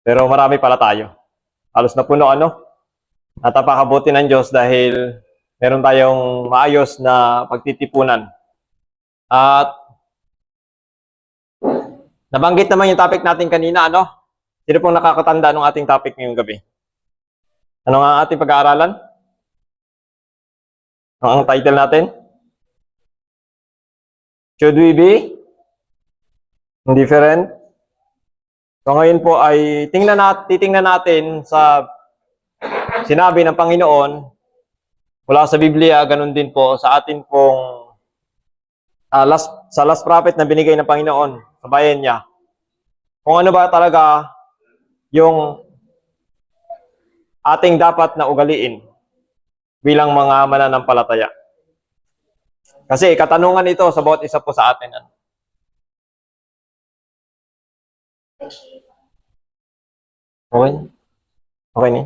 Pero marami pala tayo. Halos na puno, ano? At napakabuti ng Diyos dahil meron tayong maayos na pagtitipunan. At nabanggit naman yung topic natin kanina, ano? Sino pong nakakatanda ng ating topic ngayong gabi? Ano nga ang ating pag-aaralan? Ano ang title natin? Should we be indifferent? So ngayon po ay titingnan natin sa sinabi ng Panginoon mula sa Biblia, ganun din po sa atin pong last prophet na binigay ng Panginoon sa bayan niya. Kung ano ba talaga yung ating dapat na ugaliin bilang mga mananampalataya. Kasi katanungan ito sa bawat isa po sa atin. Okay? Okay ni?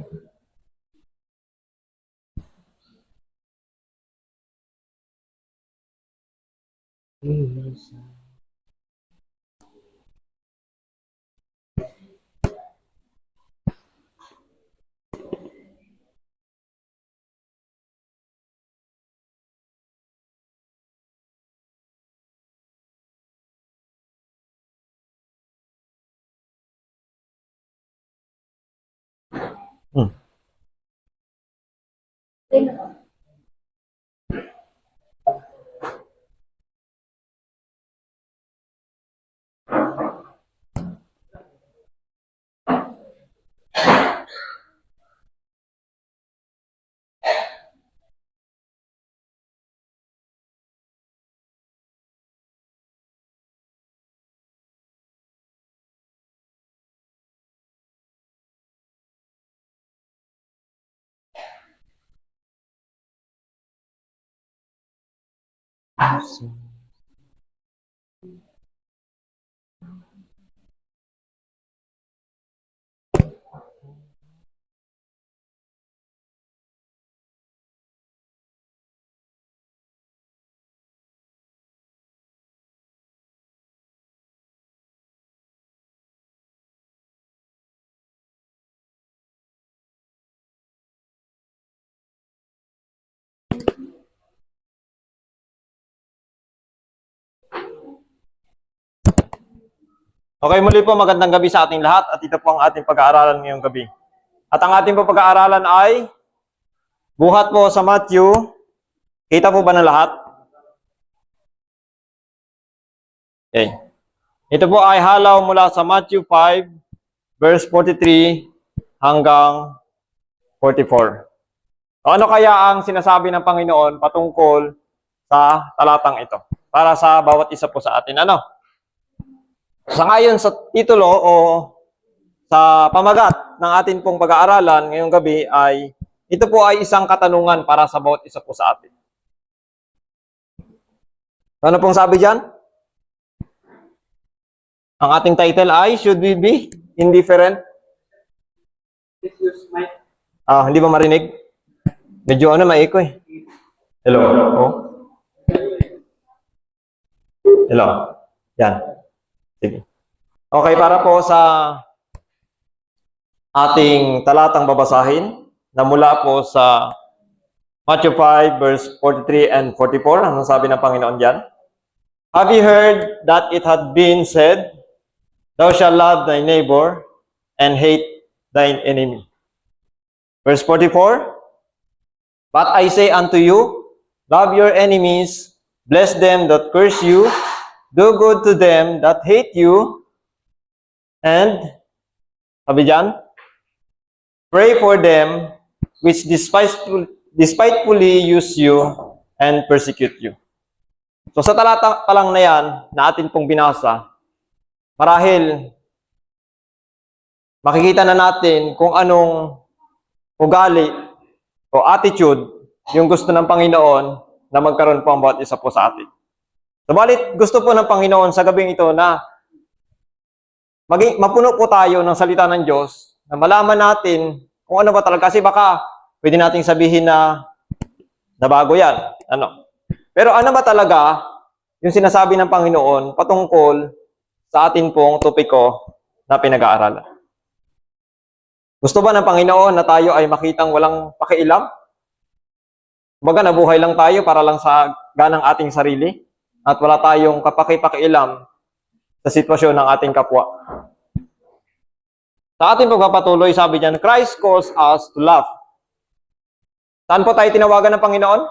Okay, muli po magandang gabi sa ating lahat at ito po ang ating pag-aaralan ngayong gabi. At ang ating pag-aaralan ay buhat po sa Matthew. Kita po ba ng lahat? Okay. Ito po ay halaw mula sa Matthew 5, verse 43 hanggang 44. Ano kaya ang sinasabi ng Panginoon patungkol sa talatang ito? Para sa bawat isa po sa atin. Ano? Sa ngayon sa titulo o sa pamagat ng atin pong pag-aaralan ngayong gabi ay ito po ay isang katanungan para sa bawat isa po sa atin. Ano pong sabi diyan? Ang ating title ay Should we be indifferent? Hindi ba marinig? Medyo maiko eh. Hello? Oh? Hello? Yan. Sige. Okay, para po sa ating talatang babasahin na mula po sa Matthew 5 verse 43 and 44. Anong sabi ng Panginoon diyan? Have you heard that it had been said, Thou shalt love thy neighbor and hate thine enemy? Verse 44. But I say unto you, love your enemies, bless them that curse you, do good to them that hate you, and, sabi dyan, pray for them which despitefully use you and persecute you. So sa talata pa lang na yan, na atin pong binasa, marahil makikita na natin kung anong ugali o attitude yung gusto ng Panginoon na magkaroon po ang bawat isa po sa atin. Subalit, gusto po ng Panginoon sa gabing ito na mapuno po tayo ng salita ng Diyos, na malaman natin kung ano ba talaga. Kasi baka pwede nating sabihin na bago yan. Pero ano ba talaga yung sinasabi ng Panginoon patungkol sa atin pong topiko na pinag-aaralan? Gusto ba ng Panginoon na tayo ay makitang walang pakialam? Baga nabuhay lang tayo para lang sa ganang ating sarili at wala tayong kapaki-pakialam sa sitwasyon ng ating kapwa. Sa ating pagpapatuloy, sabi diyan, Christ calls us to love. Saan po tayo tinawagan ng Panginoon?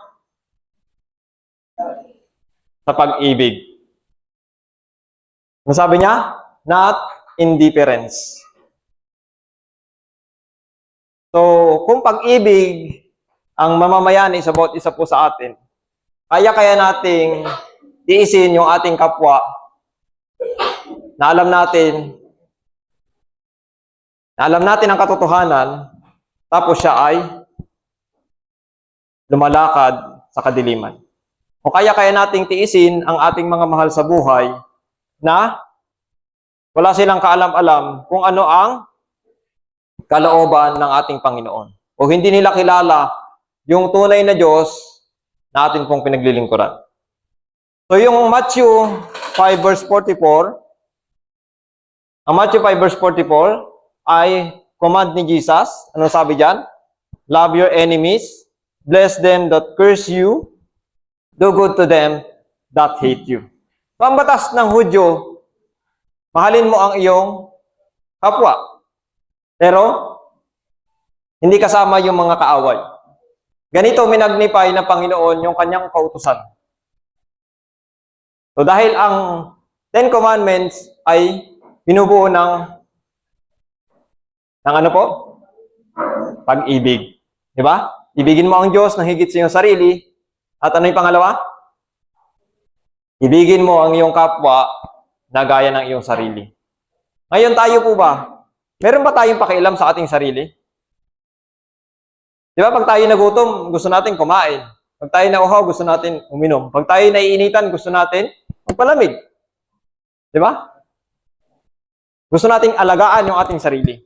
Sa pag-ibig. Ang sabi niya, not indifference. So, kung pag-ibig ang mamamayani sa bawat isa po sa atin, kaya nating tiisin yung ating kapwa na alam natin ang katotohanan, tapos siya ay lumalakad sa kadiliman. O kaya nating tiisin ang ating mga mahal sa buhay na wala silang kaalam-alam kung ano ang kalooban ng ating Panginoon. O hindi nila kilala yung tunay na Diyos na ating pong pinaglilingkuran. So yung Matthew 5 verse 44, ang Matthew 5 verse 44 ay command ni Jesus. Ano sabi diyan? Love your enemies, bless them that curse you, do good to them that hate you. So ang batas ng Hudyo, mahalin mo ang iyong kapwa. Pero, hindi kasama yung mga kaaway. Ganito minagnify ng Panginoon yung kanyang kautusan. So dahil ang Ten Commandments ay binubuo ng ano po? Pag-ibig. Di ba? Ibigin mo ang Diyos na higit sa iyong sarili. At ano yung pangalawa? Ibigin mo ang iyong kapwa na gaya ng iyong sarili. Ngayon tayo po ba? Meron ba tayong pakialam sa ating sarili? Di ba pag tayo nagutom, gusto natin kumain. Pag tayo nauhaw, gusto natin uminom. Pag tayo naiinitan, gusto natin magpalamig. Di ba? Gusto nating alagaan yung ating sarili.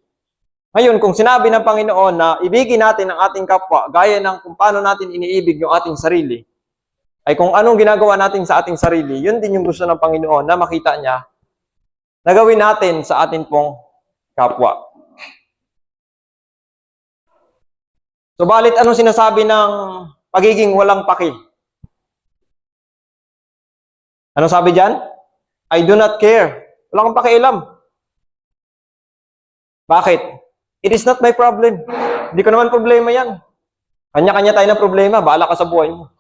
Ngayon, kung sinabi ng Panginoon na ibigin natin ang ating kapwa, gaya ng kung paano natin iniibig yung ating sarili, ay kung anong ginagawa natin sa ating sarili, yun din yung gusto ng Panginoon na makita niya na gawin natin sa ating pong kapwa. So, balit anong sinasabi ng pagiging walang paki? Anong sabi dyan? I do not care. Wala kang pakialam. Bakit? It is not my problem. Hindi ko naman problema yan. Kanya-kanya tayo ng problema. Bahala ka sa buhay mo.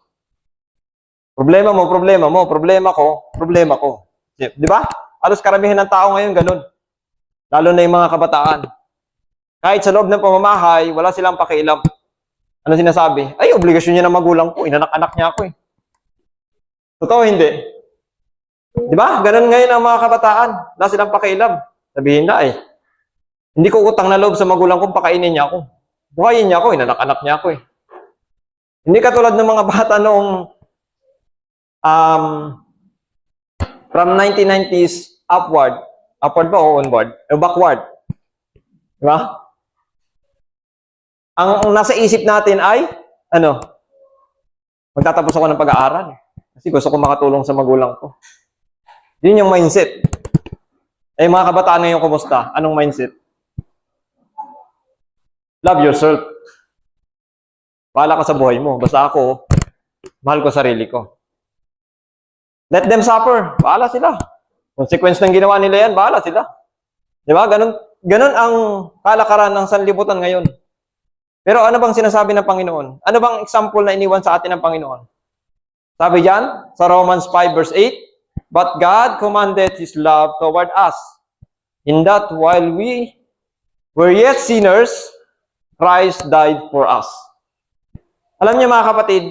Problema mo, problema mo. Problema ko, problema ko. Di ba? Halos karamihan ng tao ngayon ganun. Lalo na yung mga kabataan. Kahit sa loob ng pamamahay, wala silang pakialam. Ano sinasabi? Ay, obligasyon niya ng magulang ko. Inanak-anak niya ako eh. Totoo, hindi. Di ba? Ganun ngayon ang mga kabataan. Wala silang pakialam. Sabihin na eh. Hindi ko utang na loob sa magulang kong pakainin niya ako. Buhayin niya ako. Inanak-anak niya ako eh. Hindi katulad ng mga bata noong from 1990s upward. Upward ba o onward? O backward? Di ba? Ang nasa isip natin ay, ano? Magtatapos ako ng pag-aaral. Kasi gusto ko makatulong sa magulang ko. Yun yung mindset. Eh, mga kabataan ngayon, kumusta? Anong mindset? Love yourself. Bahala ka sa buhay mo. Basta ako, mahal ko sarili ko. Let them suffer. Bahala sila. Consequence ng ginawa nila yan, bahala sila. Di ba? Ganun ang kalakaran ng sanlibutan ngayon. Pero ano bang sinasabi ng Panginoon? Ano bang example na iniwan sa atin ng Panginoon? Sabi diyan, sa Romans 5 verse 8, but God commanded His love toward us, in that while we were yet sinners, Christ died for us. Alam niyo mga kapatid,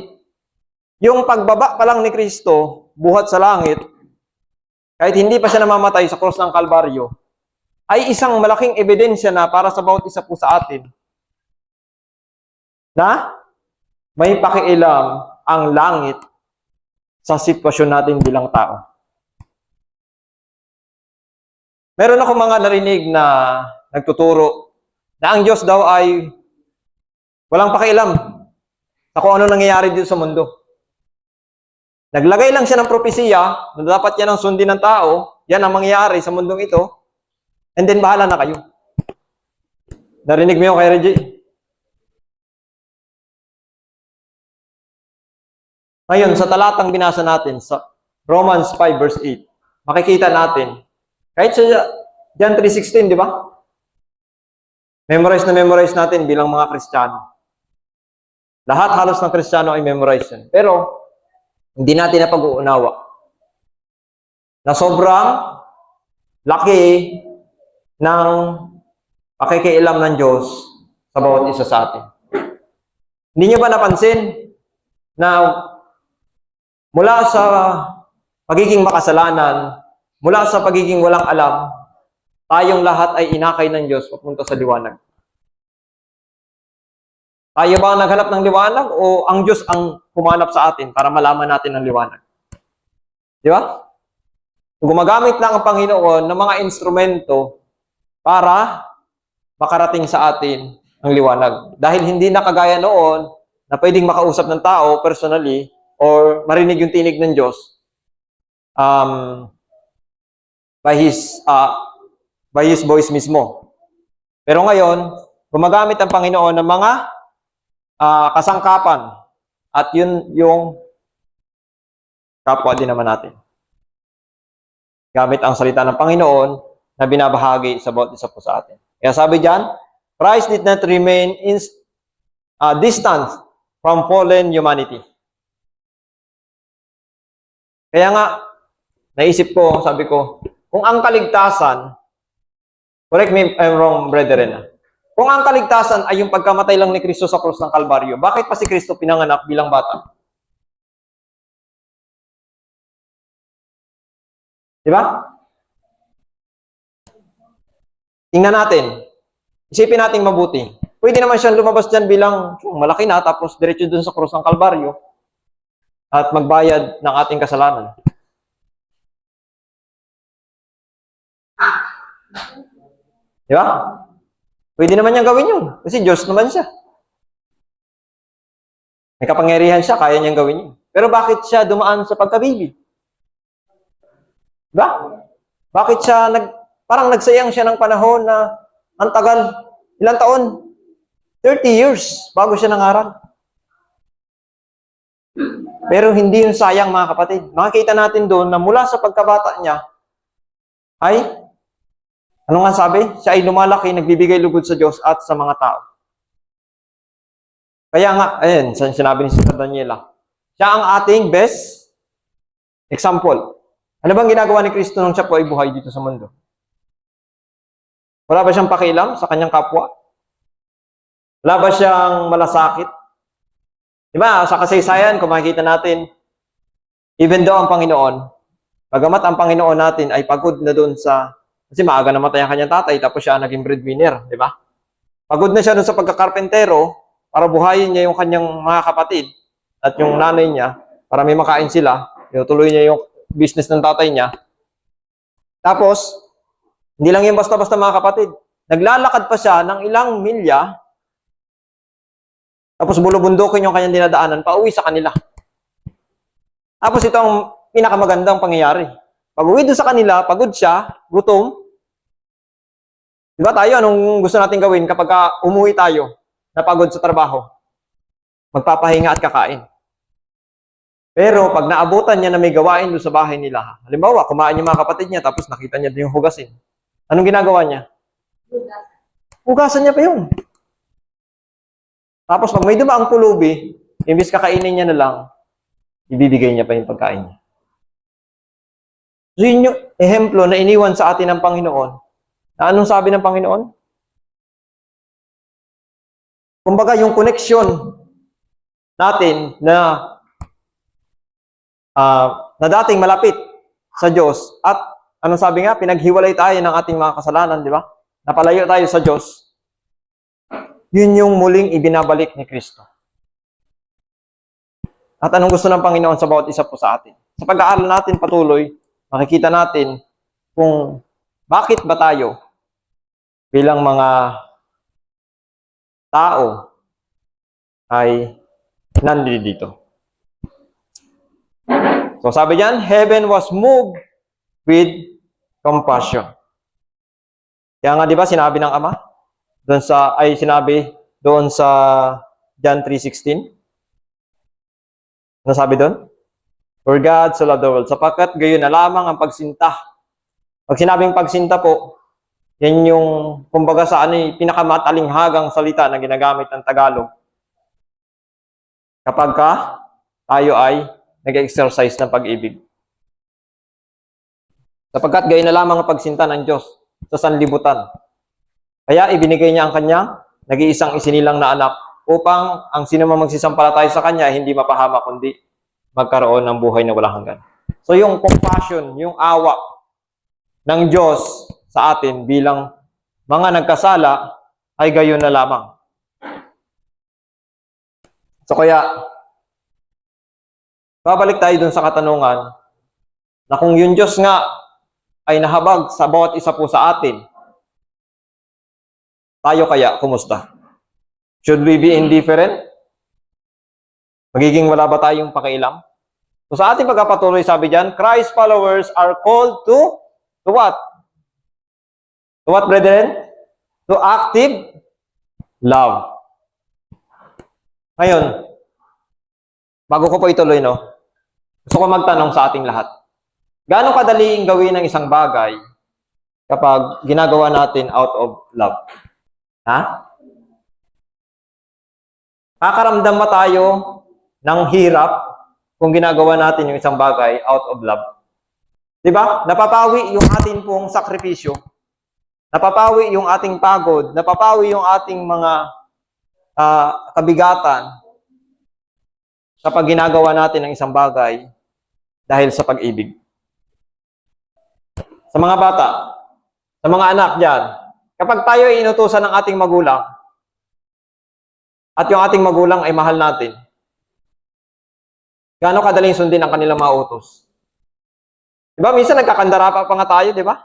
yung pagbaba pa lang ni Kristo, buhat sa langit, kahit hindi pa siya namamatay sa cross ng Kalbaryo, ay isang malaking ebidensya na para sa bawat isa po sa atin, na may pakialam ang langit sa sitwasyon natin bilang tao. Meron ako mga narinig na nagtuturo na ang Diyos daw ay walang pakialam sa kung ano nangyayari dito sa mundo. Naglagay lang siya ng propesiya na dapat yan ang sundin ng tao, yan ang mangyayari sa mundong ito, and then bahala na kayo. Narinig mo yung kay Reggie? Ngayon, sa talatang binasa natin, sa Romans 5 verse 8, makikita natin, kahit sa John 3:16, di ba? Memorize natin bilang mga Kristiyano. Lahat halos ng Kristiyano ay memorize yan. Pero, hindi natin napag-uunawa na sobrang laki ng pakikialam ng Diyos sa bawat isa sa atin. Hindi niyo ba napansin na mula sa pagiging makasalanan, mula sa pagiging walang alam, tayong lahat ay inakay ng Diyos papunta sa liwanag? Tayo ba ang naghanap ng liwanag o ang Diyos ang humanap sa atin para malaman natin ang liwanag? Di ba? Gumagamit lang ang Panginoon ng mga instrumento para makarating sa atin ang liwanag. Dahil hindi na kagaya noon na pwedeng makausap ng tao personally or marinig yung tinig ng Diyos by his voice mismo. Pero ngayon, gumagamit ang Panginoon ng mga kasangkapan at yun yung kapwa din naman natin. Gamit ang salita ng Panginoon na binabahagi sa bawat isa po sa atin. Kaya sabi diyan, Christ did not remain distant from fallen humanity. Kaya nga, naisip ko, sabi ko, kung ang kaligtasan, correct me if I'm wrong, brethren, kung ang kaligtasan ay yung pagkamatay lang ni Kristo sa krus ng Kalbaryo, bakit pa si Kristo pinanganak bilang bata? Di ba? Tingnan natin. Isipin natin mabuti. Pwede naman siyang lumabas dyan bilang malaki na, tapos diretso dun sa krus ng Kalbaryo at magbayad ng ating kasalanan. Di ba? Pwede naman niyang gawin yun. Kasi Diyos naman siya. May kapangyarihan siya, kaya niyang gawin yun. Pero bakit siya dumaan sa pagkabili? Diba? Bakit siya, parang nagsayang siya ng panahon na ang tagal, ilang taon? 30 years bago siya nangaral. Pero hindi yun sayang, mga kapatid. Makikita natin doon na mula sa pagkabata niya, ay, ano nga sabi? Siya ay lumalaki, nagbibigay lugod sa Diyos at sa mga tao. Kaya nga, ayun, sinabi ni Sister Daniela, siya ang ating best example. Ano bang ginagawa ni Kristo nung siya po ay buhay dito sa mundo? Wala ba siyang pakialam sa kanyang kapwa? Wala ba siyang malasakit? Diba, sa kasaysayan, kung makikita natin, even though ang Panginoon, bagamat ang Panginoon natin ay pagod na doon sa, kasi maaga namatay ang kanyang tatay, tapos siya naging breadwinner, di ba? Pagod na siya doon sa pagkakarpentero, para buhayin niya yung kanyang mga kapatid, at yung nanay niya, para may makain sila, tuloy niya yung business ng tatay niya. Tapos, hindi lang yung basta-basta mga kapatid. Naglalakad pa siya ng ilang milya, tapos bulubundukin yung kanyang dinadaanan, pauwi sa kanila. Tapos ito ang pinakamagandang pangyayari. Pag uwi doon sa kanila, pagod siya, gutom. Diba tayo, anong gusto natin gawin kapag umuwi tayo, napagod sa trabaho? Magpapahinga at kakain. Pero pag naabutan niya na may gawain doon sa bahay nila, halimbawa, kumain yung mga kapatid niya, tapos nakita niya doon yung hugasin. Anong ginagawa niya? Hugasan niya pa yun. Tapos pag may dumaang pulubi, imbis kakainin niya na lang, ibibigay niya pa yung pagkain niya. So yun yung ehemplo na iniwan sa atin ng Panginoon. Na anong sabi ng Panginoon? Kumbaga yung connection natin na dating malapit sa Diyos at anong sabi nga, pinaghiwalay tayo ng ating mga kasalanan, di ba? Napalayo tayo sa Diyos. Yun yung muling ibinabalik ni Kristo. At anong gusto ng Panginoon sa bawat isa po sa atin? Sa pag-aaral natin patuloy, makikita natin kung bakit ba tayo bilang mga tao ay nandito. So sabi diyan, heaven was moved with compassion. Kaya nga 'di ba sinabi ng Ama, sinabi doon sa John 3:16? Ano sabi doon? For God so loved the world, sapagkat gayon na lamang ang pagsinta. Pag sinabing pagsinta po, yan yung, kumbaga sa pinakamatalighhagang salita na ginagamit ng Tagalog. Kapag tayo ay nag-exercise ng pag-ibig. Sapagkat gayon na lamang ang pagsinta ng Diyos sa sanlibutan. Kaya ibinigay niya ang kanyang nag-iisang isinilang na anak upang ang sino man magsisampalataya sa kanya hindi mapahama kundi magkaroon ng buhay na walang hanggan. So yung compassion, yung awa ng Diyos sa atin bilang mga nagkasala ay gayon na lamang. So kaya, babalik tayo dun sa katanungan na kung yung Diyos nga ay nahabag sa bawat isa po sa atin, tayo kaya, kumusta? Should we be indifferent? Magiging wala ba tayong pakialam? So sa ating pagpapatuloy, sabi diyan, Christ followers are called to what? To what, brethren? To active love. Ngayon, bago ko po ituloy, gusto ko magtanong sa ating lahat. Gaano kadaling gawin ng isang bagay kapag ginagawa natin out of love? Ha? Kakaramdam ba tayo ng hirap kung ginagawa natin yung isang bagay out of love? Diba? Napapawi yung ating pong sakripisyo. Napapawi yung ating pagod. Napapawi yung ating mga kabigatan kapag ginagawa natin ang isang bagay dahil sa pag-ibig. Sa mga bata, sa mga anak dyan, kapag tayo ay inutusan ng ating magulang, at yung ating magulang ay mahal natin, gaano kadaling sundin ang kanilang mga utos? Diba? Minsan nagkakandara pa nga tayo, diba?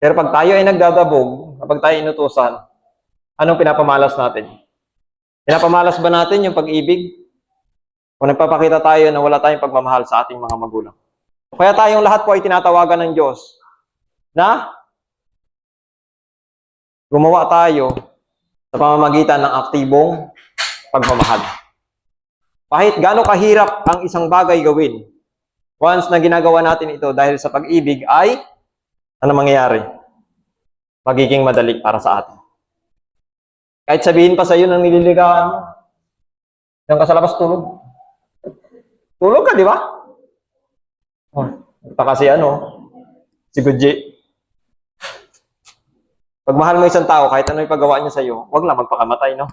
Pero pag tayo ay nagdadabog, kapag tayo inutusan, anong pinapamalas natin? Pinapamalas ba natin yung pag-ibig? O nagpapakita tayo na wala tayong pagmamahal sa ating mga magulang? Kaya tayong lahat po ay tinatawagan ng Diyos na gumawa tayo sa pamamagitan ng aktibong pagmamahal. Kahit gaano kahirap ang isang bagay gawin, once na ginagawa natin ito dahil sa pag-ibig ay, ano mangyayari? Magiging madali para sa atin. Kahit sabihin pa sa iyo ng nililigawan mo, yung ka sa labas tulog. Tulog ka, di ba? Oh, ito kasi si Gudji. Pag mahal mo isang tao, kahit ano yung paggawa niya sa iyo, huwag lang magpakamatay, no?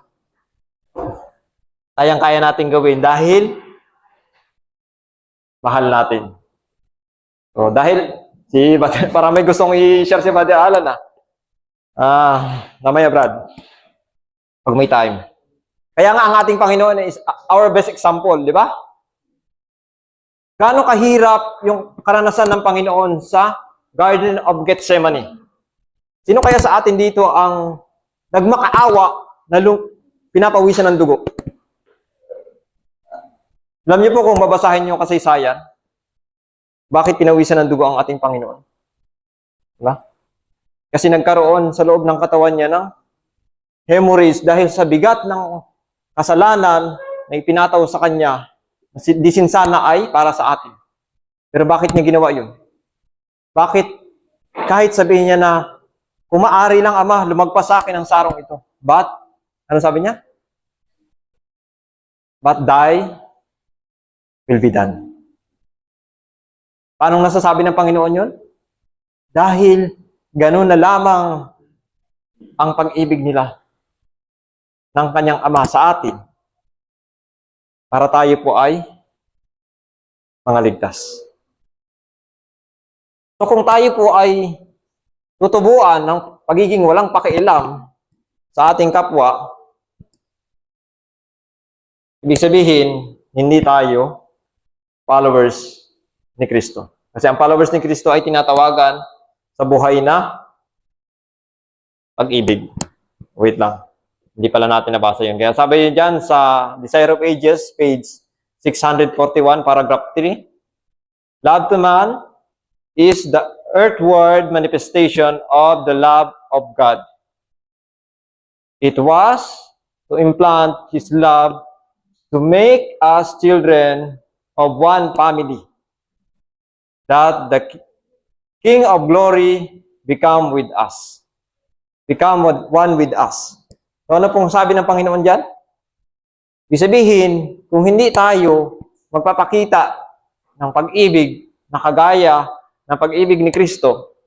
Kayang-kaya natin gawin dahil mahal natin. So, dahil, para may gustong i-share si Brother Alan, namaya, Brad. Pag may time. Kaya nga ang ating Panginoon is our best example, di ba? Gaano kahirap yung karanasan ng Panginoon sa Garden of Gethsemane? Sino kaya sa atin dito ang nagmakaawa na pinapawisan ng dugo? Alam niyo po kung babasahin niyo kasaysayan, bakit pinawisan ng dugo ang ating Panginoon? Diba? Kasi nagkaroon sa loob ng katawan niya ng hemorrhage dahil sa bigat ng kasalanan na ipinataw sa kanya, disinsana ay para sa atin. Pero bakit niya ginawa yun? Bakit kahit sabihin niya na kung maaari lang, Ama, lumagpas sa akin ang sarong ito. But, ano sabi niya? But thy will be done. Paano nasasabi ng Panginoon yun? Dahil ganun na lamang ang pag-ibig nila ng kanyang Ama sa atin para tayo po ay mga ligtas. So kung tayo po ay tutubuan ng pagiging walang pakialam sa ating kapwa, ibig sabihin, hindi tayo followers ni Kristo. Kasi ang followers ni Kristo ay tinatawagan sa buhay na pag-ibig. Wait lang. Hindi pala natin nabasa yun. Kaya sabi yun dyan sa Desire of Ages, page 641, paragraph 3. Love to man is the earthward manifestation of the love of God. It was to implant His love to make us children of one family, that the King of glory become with us. Become one with us. So ano pong sabi ng Panginoon dyan? Ibig sabihin, kung hindi tayo magpapakita ng pag-ibig na kagaya ng pag-ibig ni Kristo,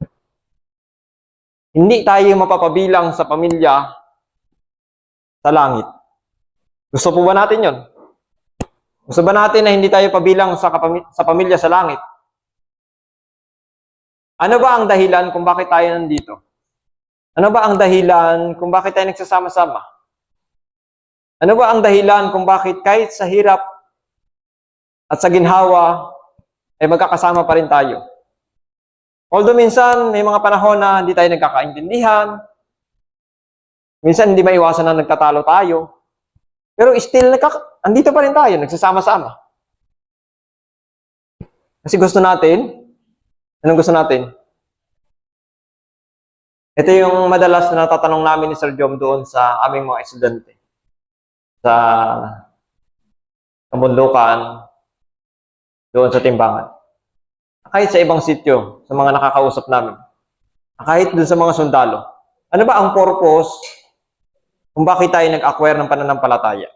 hindi tayo mapapabilang sa pamilya sa langit. Gusto po ba natin yon? Gusto ba natin na hindi tayo pabilang sa pamilya sa langit? Ano ba ang dahilan kung bakit tayo nandito? Ano ba ang dahilan kung bakit tayo nagsasama-sama? Ano ba ang dahilan kung bakit kahit sa hirap at sa ginhawa, ay magkakasama pa rin tayo? Although minsan, may mga panahon na hindi tayo nagkakaintindihan, minsan hindi maiwasan na nagtatalo tayo, pero still, andito pa rin tayo, nagsasama-sama. Kasi gusto natin, anong gusto natin? Ito yung madalas na natatanong namin ni Sir Jom doon sa aming mga estudyante. Sa kabundukan, doon sa timbangan. Kahit sa ibang sityo, sa mga nakakausap namin. Kahit doon sa mga sundalo. Ano ba ang purpose kung bakit tayo nag-acquire ng pananampalataya?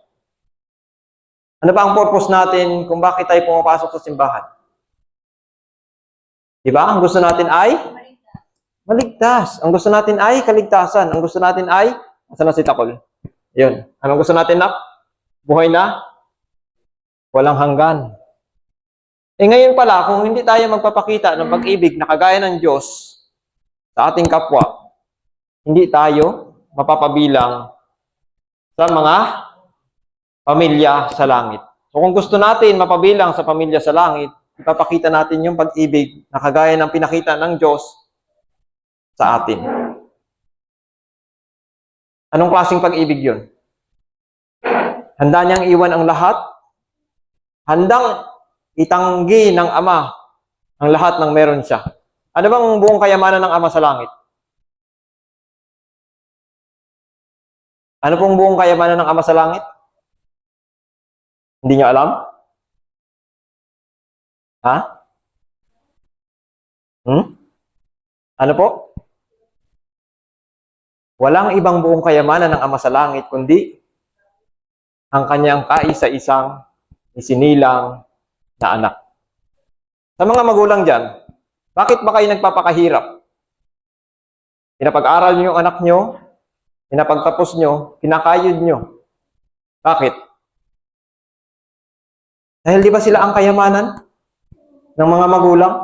Ano ba ang purpose natin kung bakit tayo pumapasok sa simbahan? Diba? Ang gusto natin ay maligtas. Ang gusto natin ay kaligtasan. Ang gusto natin ay, asan na si Takol? Yun. Anong gusto natin, Nak? Buhay na? Walang hanggan. Ngayon pala, kung hindi tayo magpapakita ng pag-ibig na kagaya ng Diyos sa ating kapwa, hindi tayo mapapabilang sa mga pamilya sa langit. So kung gusto natin mapabilang sa pamilya sa langit, ipapakita natin yung pag-ibig na kagaya ng pinakita ng Diyos sa atin. Anong klaseng pag-ibig yun? Handa niyang iwan ang lahat. Handang itanggi ng Ama ang lahat ng meron siya. Ano bang buong kayamanan ng Ama sa langit? Ano pong buong kayamanan ng Ama sa langit? Hindi niyo alam? Ha? Ano po? Walang ibang buong kayamanan ng Ama sa langit, kundi ang kanyang kaisa-isang isinilang na anak. Sa mga magulang dyan, bakit ba kayo nagpapakahirap? Pinapag-aral niyo yung anak niyo, pinapagtapos niyo, kinakayod niyo. Bakit? Dahil di ba sila ang kayamanan ng mga magulang?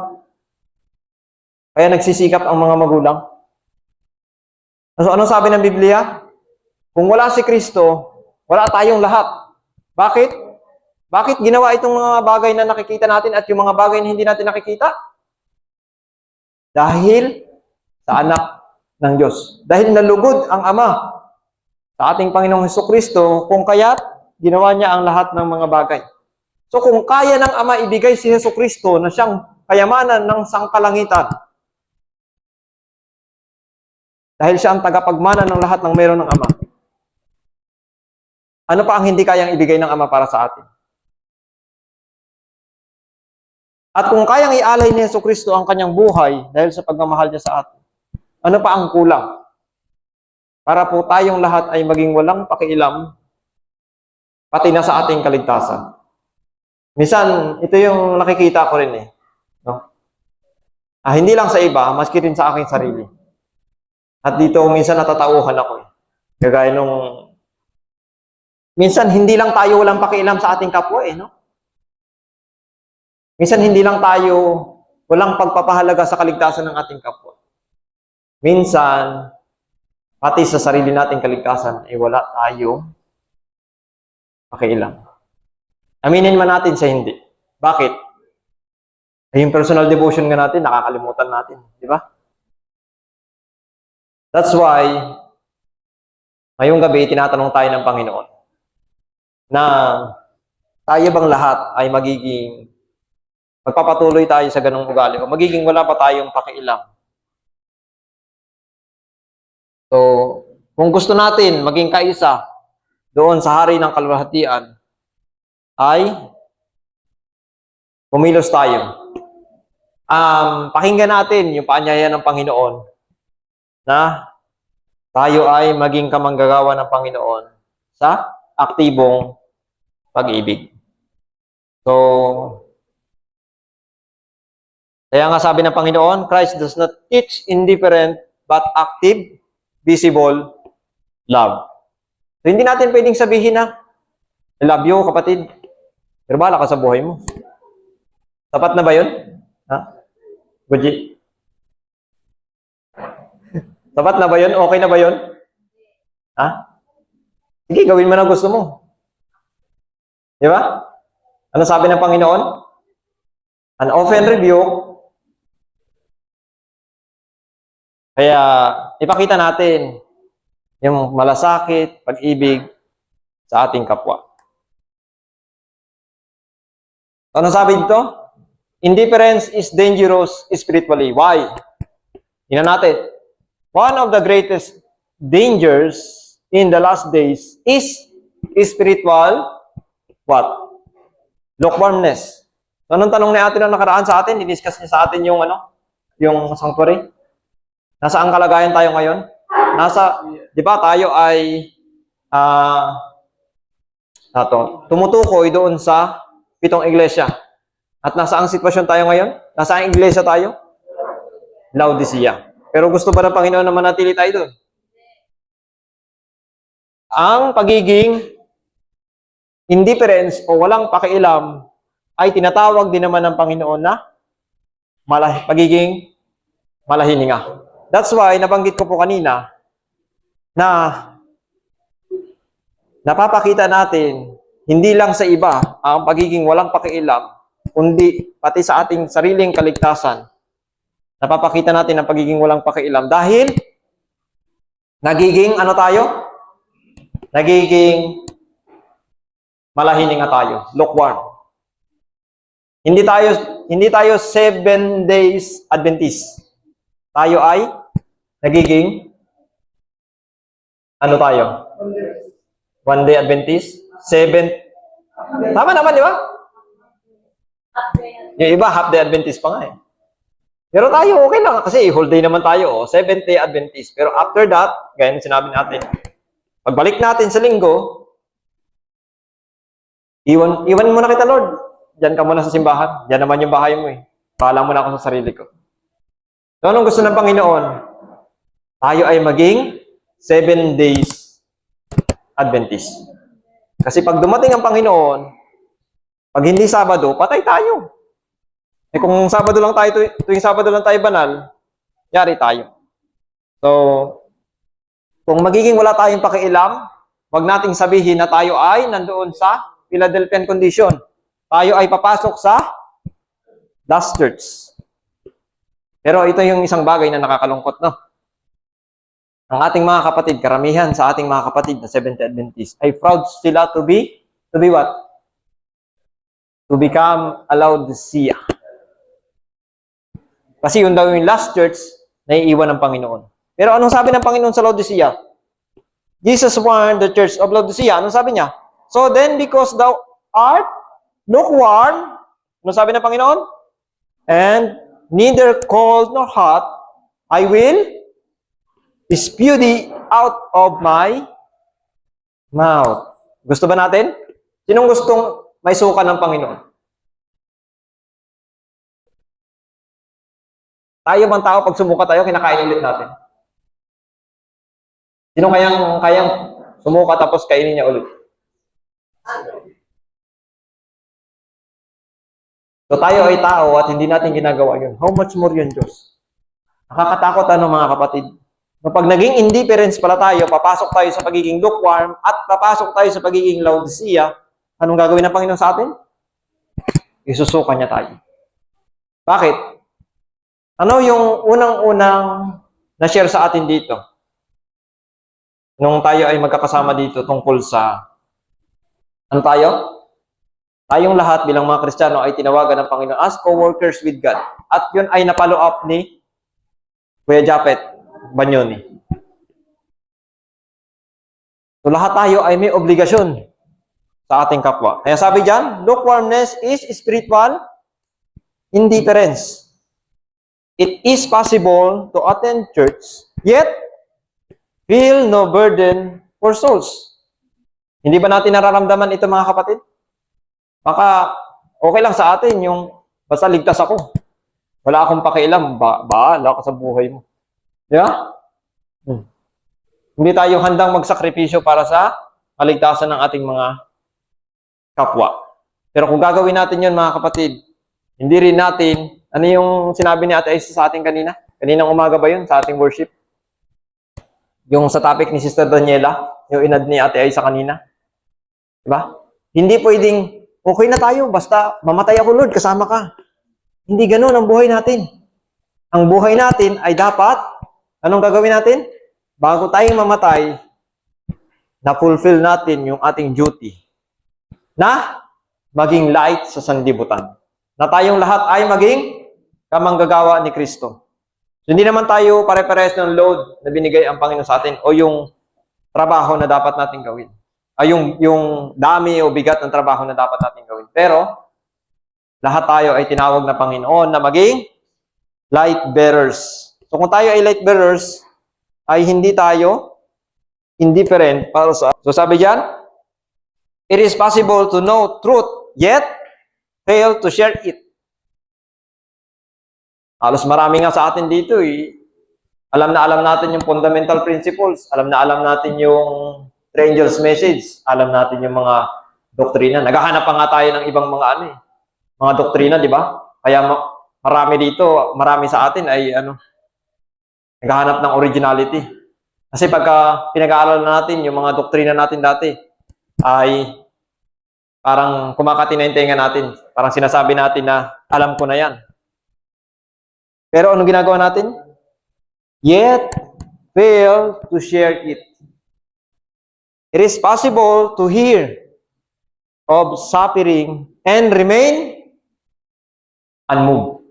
Kaya nagsisikap ang mga magulang. So, anong sabi ng Biblia? Kung wala si Kristo, wala tayong lahat. Bakit? Bakit ginawa itong mga bagay na nakikita natin at yung mga bagay na hindi natin nakikita? Dahil sa anak ng Diyos. Dahil nalugod ang Ama sa ating Panginoong Hesukristo, kung kaya't ginawa niya ang lahat ng mga bagay. So kung kaya ng Ama ibigay si Hesukristo na siyang kayamanan ng sangkalangitan, dahil siya ang tagapagmana ng lahat ng meron ng Ama, ano pa ang hindi kayang ibigay ng Ama para sa atin? At kung kayang ialay ni Hesukristo ang kanyang buhay dahil sa pagmamahal niya sa atin, ano pa ang kulang? Para po tayong lahat ay maging walang pakialam, pati na sa ating kaligtasan. Minsan, ito yung nakikita ko rin no? Hindi lang sa iba, maski rin sa aking sarili. At dito, minsan natatauhan ako Kagaya nung, minsan hindi lang tayo walang pakialam sa ating kapwa no? Minsan hindi lang tayo walang pagpapahalaga sa kaligtasan ng ating kapwa. Minsan, pati sa sarili nating kaligtasan, ay wala tayong pakialam. Aminin man natin sa hindi. Bakit? Ay yung personal devotion nga natin, nakakalimutan natin. Di ba? That's why, ngayong gabi, tinatanong tayo ng Panginoon na tayo bang lahat ay magpapatuloy tayo sa ganung ugali o magiging wala pa tayong pakialam So, kung gusto natin maging kaisa doon sa hari ng kalwalhatian, ay kumilos tayo. Pakinggan natin yung paanyaya ng Panginoon na tayo ay maging kamanggagawa ng Panginoon sa aktibong pag-ibig. So, kaya nga sabi ng Panginoon, Christ does not teach indifferent but active, visible love. So, hindi natin pwedeng sabihin na, I love you, kapatid. Pero bahala ka sa buhay mo. Sapat na ba yun? Ha? Guji? Sapat na ba yun? Okay na ba yun? Ha? Sige, gawin mo na gusto mo. Di ba? Ano sabi ng Panginoon? An often rebuke. Kaya, ipakita natin yung malasakit, pag-ibig sa ating kapwa. Ano sabi dito? Indifference is dangerous spiritually. Why? Tingnan natin. One of the greatest dangers in the last days is spiritual what? Lukewarmness. So, anong tanong ni ate na nakaraan sa atin? I-discuss niya sa atin yung yung sanctuary. Nasaan kalagayan tayo ngayon? Di ba tayo ay tumutukoy doon sa 7 iglesia. At nasaang sitwasyon tayo ngayon? Nasaang iglesia tayo? Laodicea. Pero gusto ba ng Panginoon na manatili tayo doon? Ang pagiging indifference o walang pakialam ay tinatawag din naman ng Panginoon na pagiging malahininga. That's why, nabanggit ko po kanina na napapakita natin hindi lang sa iba ang pagiging walang pakialam, kundi pati sa ating sariling kaligtasan. Napapakita natin ang pagiging walang pakialam dahil nagiging ano tayo? Nagiging malahininga tayo, lukewarm. Hindi tayo 7 days Adventist. Tayo ay nagiging ano tayo? 1 day Adventist? 7. Tama naman, di ba? Yung iba, half day Adventist pa nga eh. Pero tayo, okay lang. Kasi whole day naman tayo. 7th day Adventist. Pero after that, gaya ng sinabi natin, pagbalik natin sa linggo, iwan mo na kita, Lord. Diyan ka muna sa simbahan. Diyan naman yung bahay mo eh. Bahala mo na ako sa sarili ko. So, anong gusto ng Panginoon? Tayo ay maging 7 days Adventist. Kasi pag dumating ang Panginoon, pag hindi Sabado, patay tayo. Eh kung Sabado lang tayo, tuwing Sabado lang tayo banal, yari tayo. So, kung magiging wala tayong pakialam, wag nating sabihin na tayo ay nandoon sa Philadelphian condition. Tayo ay papasok sa last church. Pero ito yung isang bagay na nakakalungkot, no? Ang ating mga kapatid, karamihan sa ating mga kapatid na Seventh-day Adventist ay proud sila to be what? To become a Laodicea. Kasi yun daw yung last church na iiwan ng Panginoon. Pero anong sabi ng Panginoon sa Laodicea? Jesus warned the church of Laodicea. Anong sabi niya? So then, because thou art lukewarm, anong sabi ng Panginoon? And neither cold nor hot, I will spew thee out of my mouth. Gusto ba natin? Sinong gustong may suka ng Panginoon? Tayo bang tao, pag sumuka tayo, kinakain ulit natin? Sino kayang sumuka tapos kainin niya ulit? So tayo ay tao at hindi natin ginagawa yun. How much more yun, Diyos? Nakakatakot mga kapatid. Kapag naging indifference pala tayo, papasok tayo sa pagiging lukewarm at papasok tayo sa pagiging Laodicea, anong gagawin ng Panginoon sa atin? Isusuka niya tayo. Bakit? Ano yung unang-unang na-share sa atin dito? Nung tayo ay magkakasama dito tungkol sa ano tayo? Tayong lahat bilang mga Kristiyano ay tinawagan ng Panginoon as co-workers with God. At yun ay napalo up ni Kuya Japet Banyoni. So lahat tayo ay may obligasyon sa ating kapwa. Kaya sabi diyan, lukewarmness is spiritual indifference. It is possible to attend church, yet feel no burden for souls. Hindi ba natin nararamdaman ito, mga kapatid? Baka okay lang sa atin yung basta ligtas ako. Wala akong pakialam, bahala ka sa buhay mo. Yeah? Hindi tayo handang magsakripisyo para sa kaligtasan ng ating mga kapwa. Pero kung gagawin natin yun, mga kapatid, hindi rin natin, ano yung sinabi ni Ate Aisa sa atin kanina? Kaninang umaga ba yun sa ating worship? Yung sa topic ni Sister Daniela, yung inad ni Ate Aisa kanina. Diba? Hindi pwedeng, okay na tayo, basta mamatay ako, Lord, kasama ka. Hindi ganun ang buhay natin. Ang buhay natin ay dapat, anong gagawin natin? Bago tayong mamatay, na-fulfill natin yung ating duty na maging light sa sanlibutan. Na tayong lahat ay maging kamanggagawa ni Kristo. So, hindi naman tayo pare-pares ng load na binigay ang Panginoon sa atin o yung trabaho na dapat natin gawin. Ay yung dami o bigat ng trabaho na dapat natin gawin. Pero, lahat tayo ay tinawag na Panginoon na maging light bearers. So, kung tayo ay light bearers, ay hindi tayo indifferent para sa... So, sabi diyan, it is possible to know truth, yet fail to share it. Halos marami nga sa atin dito alam na alam natin yung fundamental principles, alam na alam natin yung three angels message, alam natin yung mga doktrina. Naghahanap pa nga tayo ng ibang mga mga doktrina, di ba? Kaya marami dito, marami sa atin ay naghahanap ng originality. Kasi pagka pinag-aaralan natin yung mga doktrina natin dati, ay parang kumakati na yung tenga natin. Parang sinasabi natin na alam ko na yan. Pero anong ginagawa natin? Yet fail to share it. It is possible to hear of suffering and remain unmoved.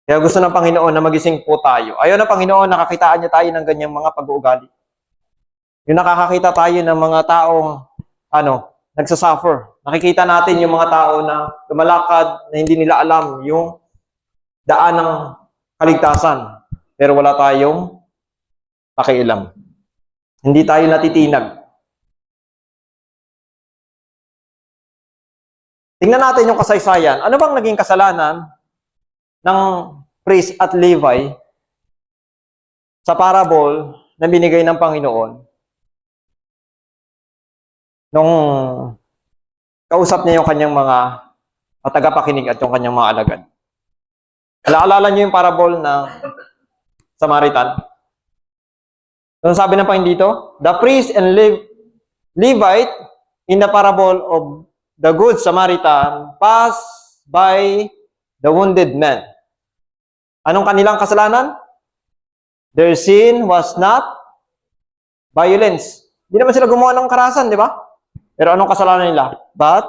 Kaya gusto ng Panginoon na magising po tayo. Ayaw ng Panginoon, nakakitaan niya tayo ng ganyang mga pag-uugali. Yung nakakakita tayo ng mga taong nagsasuffer. Nakikita natin yung mga tao na lumalakad na hindi nila alam yung daan ng kaligtasan. Pero wala tayong pakialam. Hindi tayo natitinag. Tingnan natin yung kasaysayan. Ano bang naging kasalanan ng priest at Levi sa parable na binigay ng Panginoon nung kausap niya yung kanyang mga tagapakinig at yung kanyang mga alagad? Alaalala niyo yung parable ng Samaritan? So, sabi ng Panginoon dito, the priest and Levite in the parable of the good Samaritan passed by the wounded man. Anong kanilang kasalanan? Their sin was not violence. Hindi naman sila gumawa ng karahasan, di ba? Pero anong kasalanan nila? But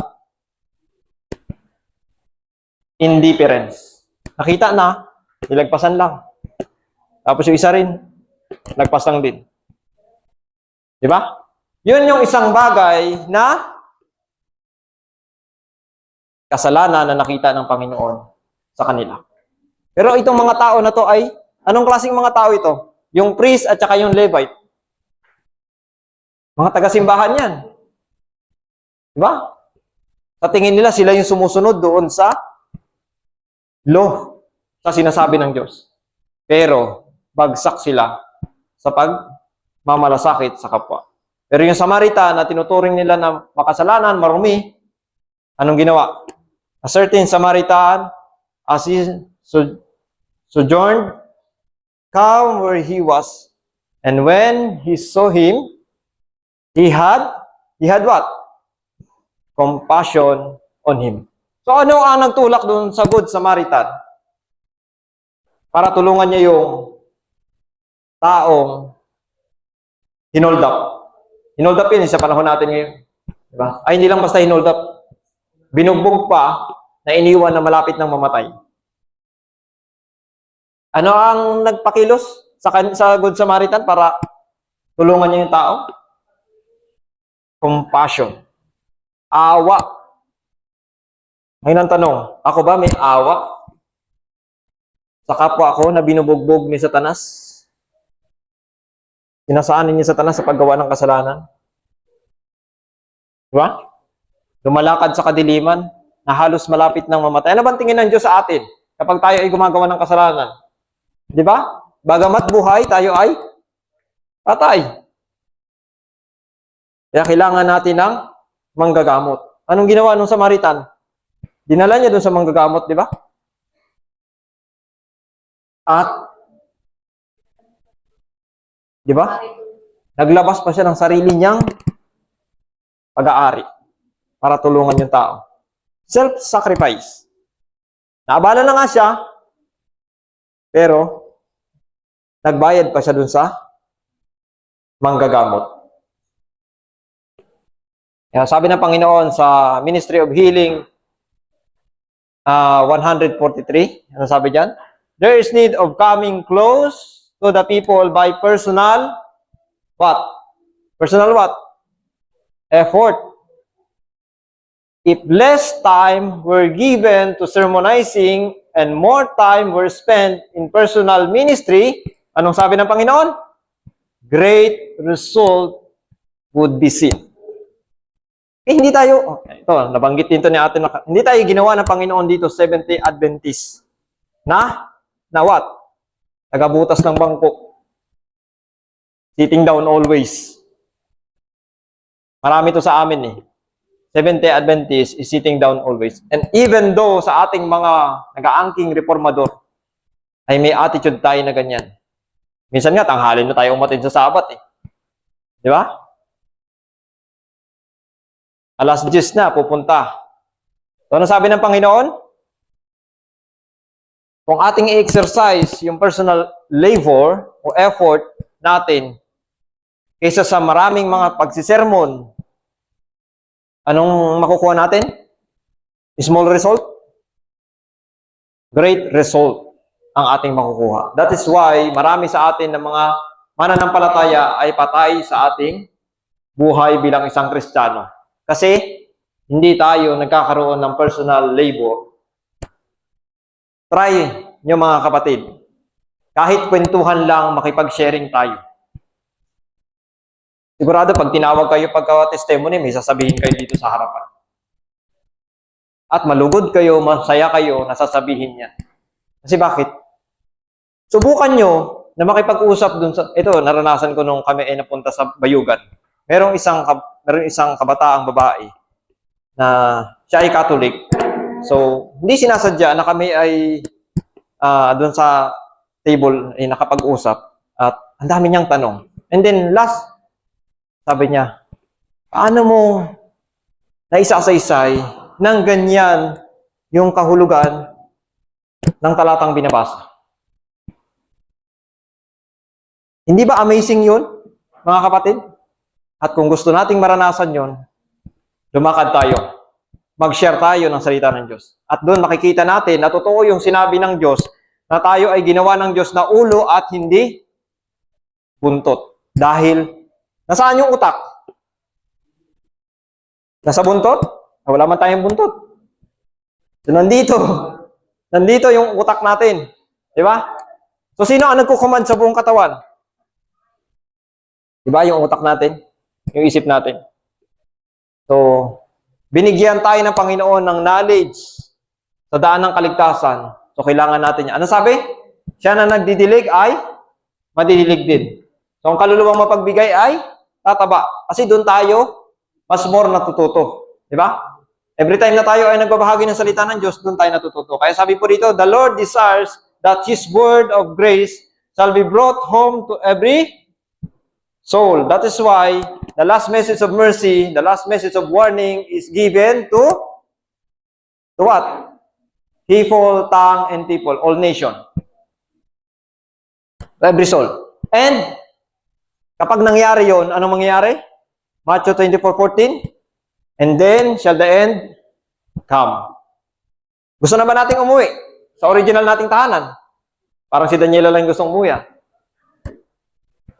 indifference. Nakita na, nilagpasan lang. Tapos yung isa rin, nagpas lang din. Di ba? Yun yung isang bagay na kasalanan na nakita ng Panginoon sa kanila. Pero itong mga tao na to ay, anong klaseng mga tao ito? Yung priest at saka yung Levite. Mga taga-simbahan yan. Di ba? Sa tingin nila, sila yung sumusunod doon sa law, sa sinasabi ng Diyos. Pero, bagsak sila sa pagmamalasakit sa kapwa. Pero yung Samaritan na tinuturing nila na makasalanan, marumi, anong ginawa? A certain Samaritan, as he sojourned, come where he was, and when he saw him, he had what? Compassion on him. So ano ang nagtulak doon sa Good Samaritan? Para tulungan niya yung taong hinold up. Hinold up yun sa panahon natin ngayon. Diba? Ay, hindi lang basta hinold up. Binugbog pa na iniwan na malapit ng mamatay. Ano ang nagpakilos sa Good Samaritan para Tulungan niyo yung tao. Compassion. Awa. Ngayon ang tanong, ako ba may awa sa kapwa ko na binubugbog ni Satanas? Sinasaan ni Satanas sa paggawa ng kasalanan? Diba? Lumalakad sa kadiliman na halos malapit ng mamatay. Ano bang tingin ng Diyos sa atin kapag tayo ay gumagawa ng kasalanan? Di ba? Bagamat buhay, tayo ay patay. Kaya kailangan natin ng manggagamot. Anong ginawa nung Samaritan? Dinala niya dun sa manggagamot, di ba? At, di ba? Naglabas pa siya ng sarili niyang pag-aari para tulungan yung tao. Self-sacrifice. Naabala na nga siya, pero nagbayad pa siya dun sa manggagamot. Kaya sabi ng Panginoon sa Ministry of Healing 143, ano sabi diyan? There is need of coming close to the people by personal what? Personal what? Effort. If less time were given to sermonizing and more time were spent in personal ministry, anong sabi ng Panginoon? Great result would be seen. Hindi tayo, ito, nabanggit din ito ni ate, hindi tayo ginawa ng Panginoon dito, Seventh-day Adventist. Na what? Tagabutas ng bangko. Sitting down always. Marami ito sa amin eh. Seventh-day Adventist is sitting down always. And even though sa ating mga nag-aangking reformador, ay may attitude tayo na ganyan. Minsan nga, tanghalin na tayo umatid sa Sabat eh. Di ba? Alas 10 na, pupunta. So, ano sabi ng Panginoon? Kung ating i-exercise yung personal labor o effort natin kaysa sa maraming mga pagsisermon, anong makukuha natin? Small result? Great result ang ating makukuha. That is why marami sa atin ng mga mananampalataya ay patay sa ating buhay bilang isang Kristiyano. Kasi hindi tayo nagkakaroon ng personal labor. Try nyo mga kapatid. Kahit kwentuhan lang, makipag-sharing tayo. Sigurado pag tinawag kayo pagka-testimony, may sasabihin kayo dito sa harapan. At malugod kayo, masaya kayo, nasasabihin niya. Kasi bakit? Subukan nyo na makipag-usap dun sa... Ito, naranasan ko nung kami ay napunta sa Bayugan. Merong isang kabataang babae na siya ay Catholic. So, hindi sinasadya na kami ay doon sa table ay nakapag-usap at ang dami niyang tanong. And then last, sabi niya, paano mo naisa-saysay ng ganyan yung kahulugan ng talatang binabasa? Hindi ba amazing yun, mga kapatid? At kung gusto nating maranasan yon, lumakad tayo. Mag-share tayo ng salita ng Diyos. At doon makikita natin na totoo yung sinabi ng Diyos na tayo ay ginawa ng Diyos na ulo at hindi buntot. Dahil, nasaan yung utak? Nasa buntot? Wala man tayong buntot. So, nandito yung utak natin. Di ba? So, sino ang nagkukumand sa buong katawan? Di ba yung utak natin? Yung isip natin. So, binigyan tayo ng Panginoon ng knowledge sa daan ng kaligtasan. So, kailangan natin yan. Ano sabi? Siya na nagdidilig ay madidilig din. So, ang kaluluwang mapagbigay ay tataba. Kasi doon tayo mas more natututo. Di ba? Every time na tayo ay nagbabahagi ng salita ng Diyos, doon tayo natututo. Kaya sabi po dito, the Lord desires that His word of grace shall be brought home to every soul. That is why the last message of mercy, the last message of warning is given to what? People, tongue, and people, all nation. Every soul. And kapag nangyari yon, anong mangyayari? Matthew 24:14. And then shall the end come. Gusto na ba nating umuwi sa original nating tahanan? Parang si Daniela lang gustong umuwi.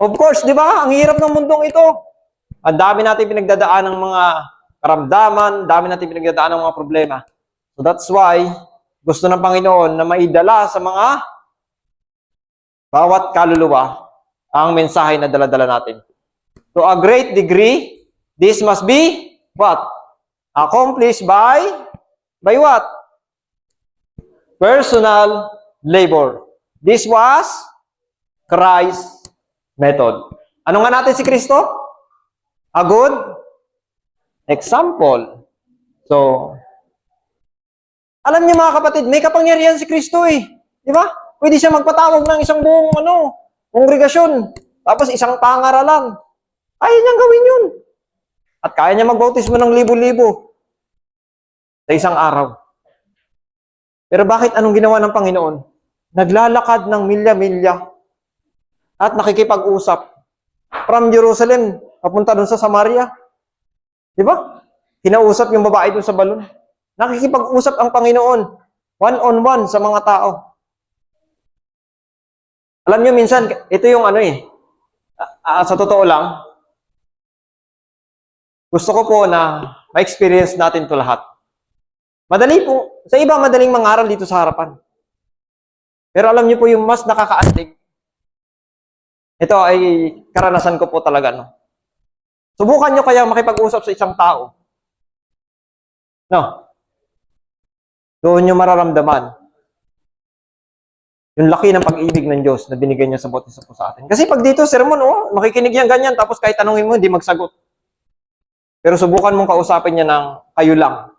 Of course, di ba? Ang hirap ng mundong ito. Ang dami natin pinagdadaan ng mga karamdaman, dami natin pinagdadaan ng mga problema. So that's why, gusto ng Panginoon na maidala sa mga bawat kaluluwa ang mensahe na dala-dala natin. To a great degree, this must be what? Accomplished by what? Personal labor. This was Christ's method. Ano nga natin si Kristo? A good example. So, alam niyo mga kapatid, may kapangyarihan si Kristo eh. Di ba? Pwede siya magpatawag ng isang buong kongregasyon. Tapos isang pangaralan. Kaya niyang gawin yun. At kaya niya magbautismo ng libo-libo sa isang araw. Pero bakit anong ginawa ng Panginoon? Naglalakad ng milya-milya at nakikipag-usap from Jerusalem papunta doon sa Samaria. Di ba? Kinausap yung babae doon sa balon. Nakikipag-usap ang Panginoon one-on-one sa mga tao. Alam niyo minsan, ito yung sa totoo lang, gusto ko po na ma-experience natin to lahat. Madali po, sa iba madaling mangaral dito sa harapan. Pero alam niyo po yung mas nakakaantig. Ito ay karanasan ko po talaga, no? Subukan niyo kaya makipag-usap sa isang tao. No? Doon niyo mararamdaman yung laki ng pag-ibig ng Diyos na binigay niya sa bawat isa po sa atin. Kasi pag dito, sermon, makikinig yan ganyan, tapos kahit tanungin mo, hindi magsagot. Pero subukan mong kausapin niya ng kayo lang.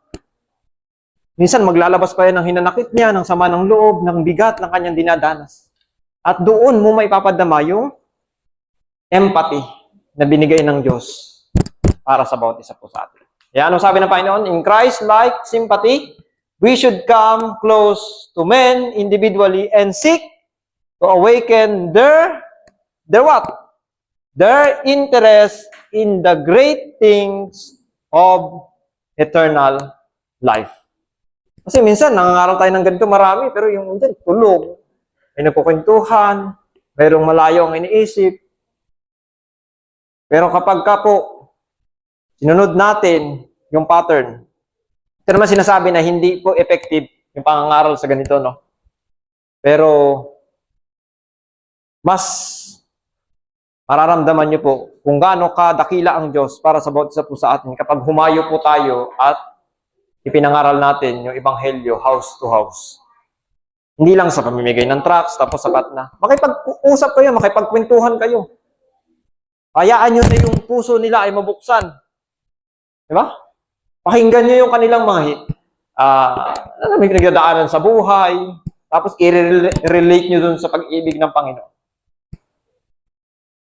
Minsan maglalabas pa yan ng hinanakit niya, ng sama ng loob, ng bigat ng kanyang dinadanas. At doon mo may papadama yung empathy na binigay ng Diyos para sa bawat isa po sa atin. Kaya ano sabi ng Panginoon? In Christ-like sympathy, we should come close to men individually and seek to awaken their what? Their interest in the great things of eternal life. Kasi minsan, nangangaral tayo ng ganito marami, pero yung minsan, tulog. May nagkukwentuhan, mayroong malayo ang iniisip. Pero kapag ka po, sinunod natin yung pattern, ito naman sinasabi na hindi po effective yung pangangaral sa ganito, no? Pero, mas mararamdaman nyo po kung gaano kadakila ang Diyos para sa bawat isa po sa atin kapag humayo po tayo at ipinangaral natin yung ebanghelyo house to house. Hindi lang sa pamimigay ng tracts, tapos sapat na. Makipag-usap kayo, makipagkwentuhan kayo. Hayaan nyo na yung puso nila ay mabuksan. Diba? Pakinggan nyo yung kanilang mga may pinagdadaanan sa buhay, tapos i-relate nyo dun sa pag-ibig ng Panginoon.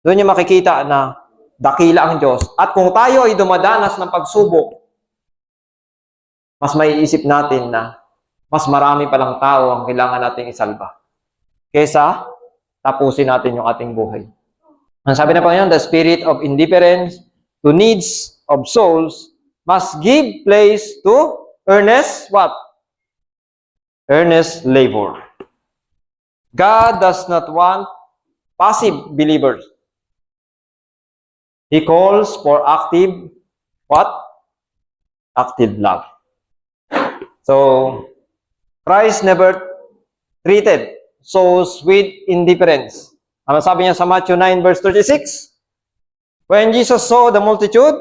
Doon nyo makikita na dakila ang Diyos. At kung tayo ay dumadanas ng pagsubok, mas maiisip natin na mas marami palang tao ang kailangan nating isalba kesa tapusin natin yung ating buhay. Ang sabi ng Panginoon, the spirit of indifference to needs of souls must give place to earnest what? Earnest labor. God does not want passive believers. He calls for active what? Active love. So, Christ never treated souls with indifference. Ano sabi niya sa Matthew 9 verse 36? When Jesus saw the multitude,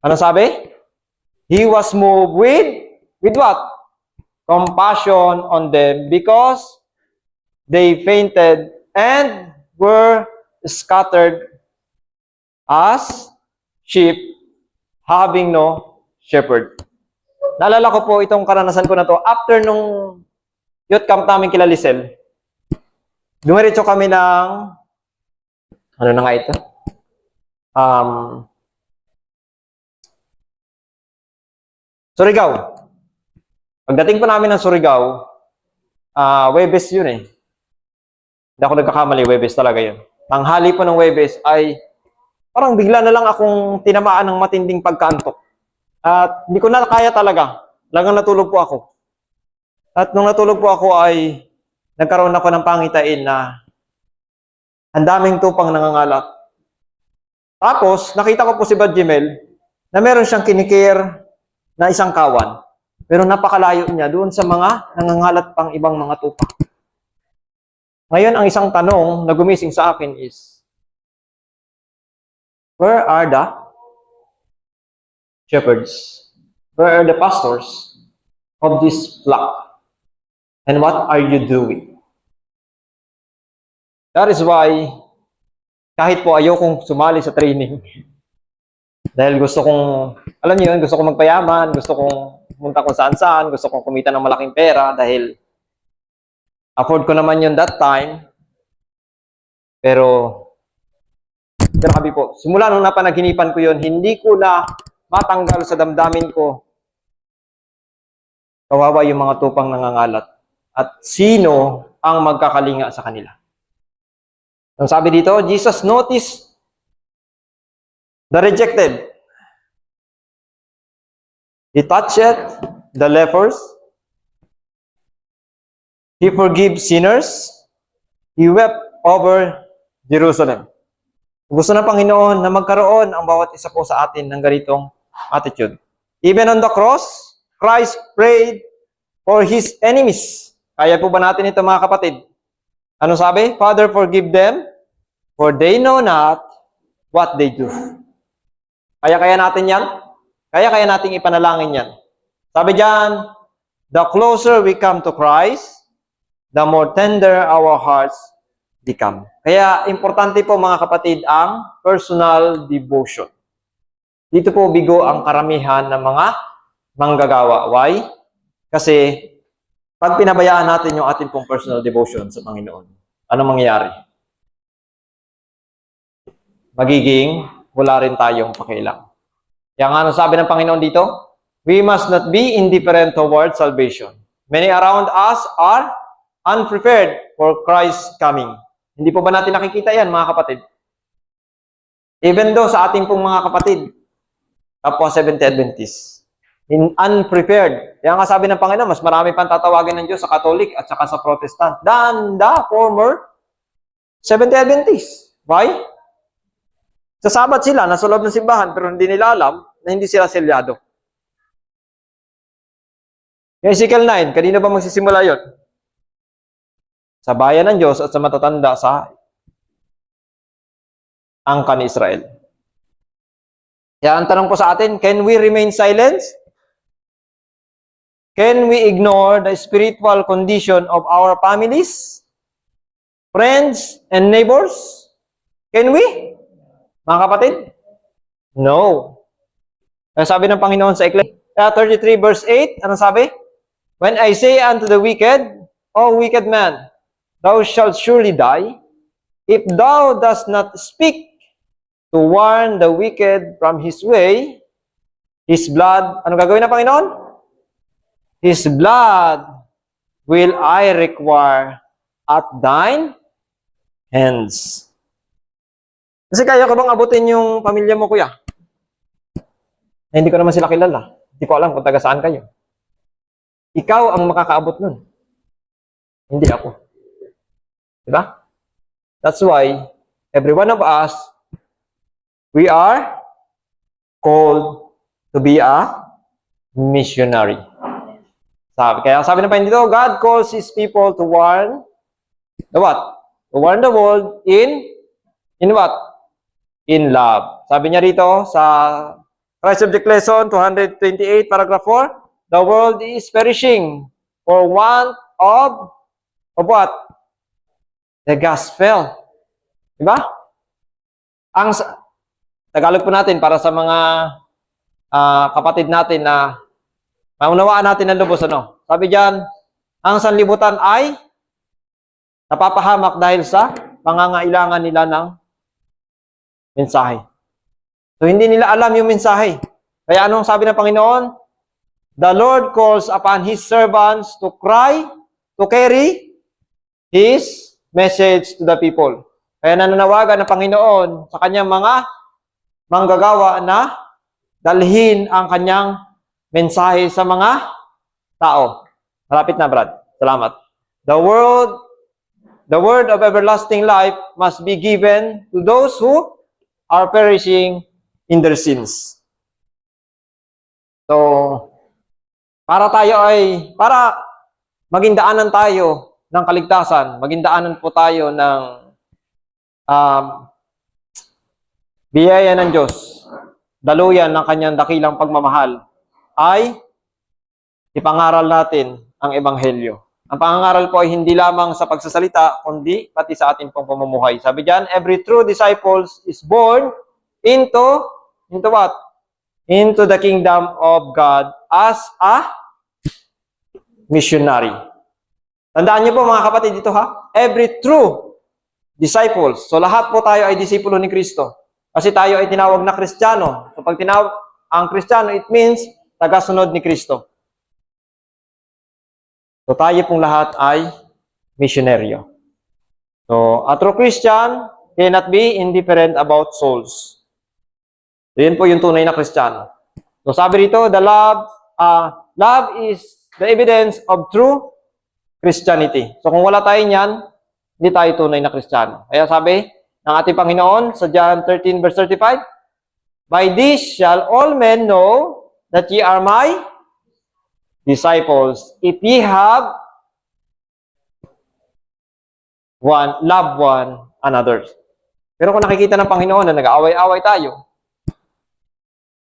ano sabi? He was moved with what? Compassion on them because they fainted and were scattered as sheep having no shepherd. Naalala ko po itong karanasan ko na to after nung youth camp namin kila Lisel. Dumiretso kami ng ano na nga ito? Surigao. Pagdating po namin ng Surigao, Webes yun eh. Hindi ako nagkakamali, Webes talaga yun. Tanghali po ng Webes ay parang bigla na lang akong tinamaan ng matinding pagkaantok. At hindi ko na kaya talaga. Lagang natulog po ako. At nung natulog po ako ay nagkaroon ako ng pangitain na Ang daming tupang nangangalat. Tapos, nakita ko po si Brad Jimel na meron siyang kinikir na isang kawan. Pero napakalayo niya doon sa mga nangangalat pang ibang mga tupa. Ngayon, ang isang tanong na gumising sa akin is, where are the shepherds? Where are the pastors of this flock? And what are you doing? That is why, kahit po ayokong sumali sa training, dahil gusto kong, alam niyo yun, gusto kong magpayaman, gusto kong pumunta kung saan-saan, gusto kong kumita ng malaking pera, dahil afford ko naman yun that time. Pero grabe po, simula nung napanaginipan ko yun, hindi ko na matanggal sa damdamin ko. Kawawa yung mga tupang nangangalat. At sino ang magkakalinga sa kanila? Ang sabi dito, Jesus noticed the rejected. He touched the lepers. He forgives sinners. He wept over Jerusalem. Gusto ng Panginoon na magkaroon ang bawat isa po sa atin ng ganitong attitude. Even on the cross, Christ prayed for His enemies. Kaya po ba natin ito, mga kapatid? Ano sabi? Father, forgive them, for they know not what they do. Kaya natin yan? Kaya nating ipanalangin yan. Sabi diyan, the closer we come to Christ, the more tender our hearts become. Kaya importante po, mga kapatid, ang personal devotion. Dito po bigo ang karamihan ng mga manggagawa. Why? Kasi pag pinabayaan natin yung ating pong personal devotion sa Panginoon, ano mangyayari? Magiging wala rin tayong pakialam. Kaya nga, ano sabi ng Panginoon dito? We must not be indifferent toward salvation. Many around us are unprepared for Christ's coming. Hindi po ba natin nakikita yan, mga kapatid? Even though sa ating pong mga kapatid, kapwa Seventh-day Adventists, unprepared. Kaya nga sabi ng Panginoon, mas marami pang tatawagin ng Diyos sa Catholic at saka sa Protestant than the former Seventh-day Adventists. Why? Sa Sabat sila, nasa loob ng simbahan, pero hindi nila alam na hindi sila selyado. Yung Ezekiel 9, kanino ba magsisimula yun? Sa bayan ng Diyos at sa matatanda sa angkan ni Israel. Kaya ang tanong ko sa atin, can we remain silent? Can we ignore the spiritual condition of our families, friends, and neighbors? Can we? Mga kapatid? No. Kaya sabi ng Panginoon sa Ecclesiastes 33 verse 8, ano sabi? When I say unto the wicked, O wicked man, thou shalt surely die, if thou dost not speak to warn the wicked from his way, his blood, ano gagawin ng Panginoon? His blood will I require at thine hands. Kasi kaya ko bang abutin yung pamilya mo, kuya? Eh, hindi ko naman sila kilala. Hindi ko alam kung taga saan kayo. Ikaw ang makakaabot nun. Hindi ako. Diba? That's why, every one of us, we are called to be a missionary. Kaya sabi ng Panginoon dito, God calls His people to warn the what? To warn the world in what? In love. Sabi niya rito sa Christ Object Lesson 228, paragraph 4, the world is perishing for want of what? The gospel. Diba? Ang Tagalog po natin para sa mga kapatid natin na maunawaan natin ng lubos, ano? Sabi diyan, ang sanlibutan ay napapahamak dahil sa pangangailangan nila ng mensahe. So, hindi nila alam yung mensahe. Kaya anong sabi ng Panginoon? The Lord calls upon His servants to carry His message to the people. Kaya nananawagan ng Panginoon sa kanyang mga manggagawa na dalhin ang kanyang mensahe sa mga tao. Malapit na, Brad. Salamat. The world the word of everlasting life must be given to those who are perishing in their sins. So, para maging daanan tayo ng kaligtasan, maging daanan po tayo ng biyaya ng Diyos, daluyan ng kanyang dakilang pagmamahal, ay ipangaral natin ang Ebanghelyo. Ang pangangaral po ay hindi lamang sa pagsasalita, kundi pati sa ating pong pamumuhay. Sabi diyan, every true disciple is born into what? Into the kingdom of God as a missionary. Tandaan niyo po mga kapatid dito ha, every true disciples. So lahat po tayo ay disipulo ni Kristo. Kasi tayo ay tinawag na Kristiyano. So pag tinawag ang Kristiyano, it means tagasunod ni Kristo. So tayo pong lahat ay misyonaryo. So a true Christian cannot be indifferent about souls. So yun po yung tunay na Kristiyano. So sabi rito, love is the evidence of true Christianity. So kung wala tayo niyan, hindi tayo tunay na Kristiyano. Kaya sabi ng ating Panginoon sa John 13 verse 35, by this shall all men know that ye are my disciples, if ye have love one another. Pero kung nakikita ng Panginoon na nag-aaway-away tayo,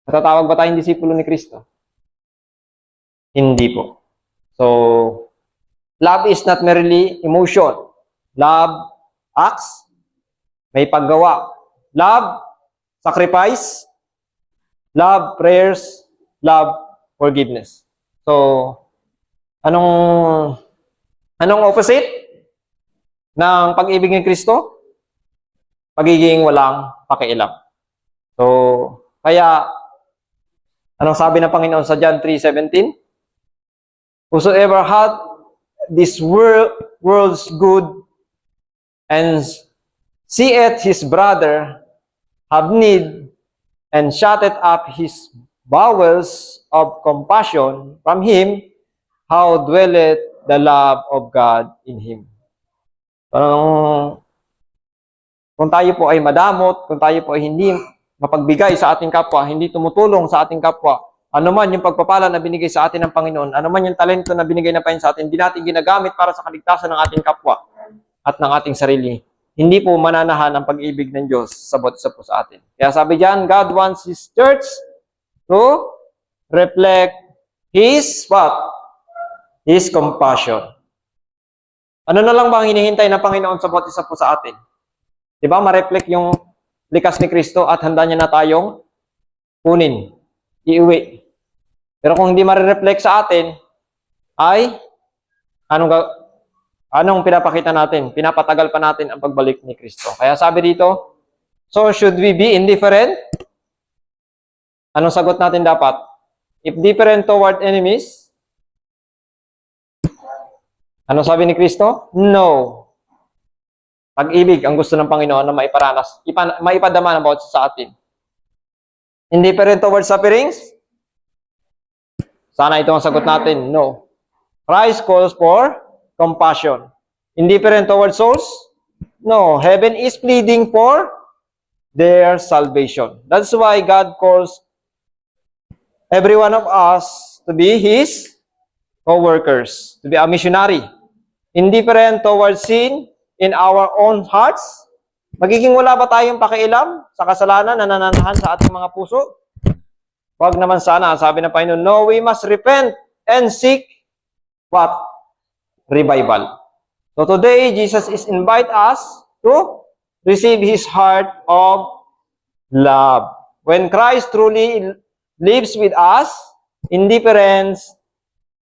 natatawag ba tayong disipulo ni Kristo? Hindi po. So, love is not merely emotion. Love acts, may paggawa. Love, sacrifice. Love, prayers. Love, forgiveness. So, anong opposite ng pag-ibig ni Kristo? Pagiging walang pakialam. So, kaya, anong sabi ng Panginoon sa John 3:17? Whosoever hath this world's good and seeth his brother have need and shutteth up his bowels of compassion from him, how dwelleth the love of God in him. Kung tayo po ay madamot, kung tayo po ay hindi mapagbigay sa ating kapwa, hindi tumutulong sa ating kapwa, ano man yung pagpapala na binigay sa atin ng Panginoon, ano man yung talento na binigay na Panginoon sa atin, hindi natin ginagamit para sa kaligtasan ng ating kapwa at ng ating sarili, hindi po mananahan ang pag-ibig ng Diyos sa bawat isa po sa atin. Kaya sabi diyan, God wants His church to reflect His what? His compassion. Ano na lang ba ang hinihintay ng Panginoon sa bawat isa po sa atin? Diba, ma-reflect yung likas ni Kristo at handa niya na tayong kunin, iuwi. Pero kung hindi ma-reflect sa atin, ay anong pinapakita natin? Pinapatagal pa natin ang pagbalik ni Kristo. Kaya sabi dito, so should we be indifferent? Anong sagot natin dapat? If different toward enemies, anong sabi ni Kristo? No. Pag-ibig ang gusto ng Panginoon na maipadama ng bawat sa atin. Indifferent toward sufferings? Sana ito ang sagot natin. No. Christ calls for compassion. Indifferent toward souls? No. Heaven is pleading for their salvation. That's why God calls every one of us to be His co-workers, to be a missionary. Indifferent toward sin in our own hearts? Magiging wala ba tayong pakialam sa kasalanan na nananahan sa ating mga puso? Wag naman sana. Sabi ng Panginoon, no, we must repent and seek what? Revival. So today, Jesus is invite us to receive His heart of love. When Christ truly lives with us, indifference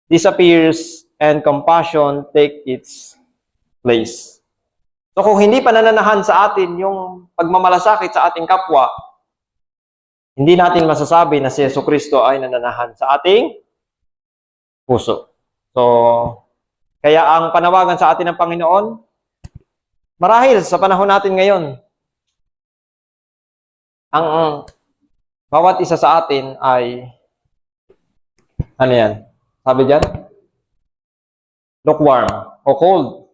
disappears and compassion take its place. So kung hindi pa nananahan sa atin yung pagmamalasakit sa ating kapwa, hindi natin masasabi na si Jesucristo ay nananahan sa ating puso. So, kaya ang panawagan sa atin ng Panginoon, marahil sa panahon natin ngayon, ang bawat isa sa atin ay, ano yan? Sabi dyan? Lukewarm o cold.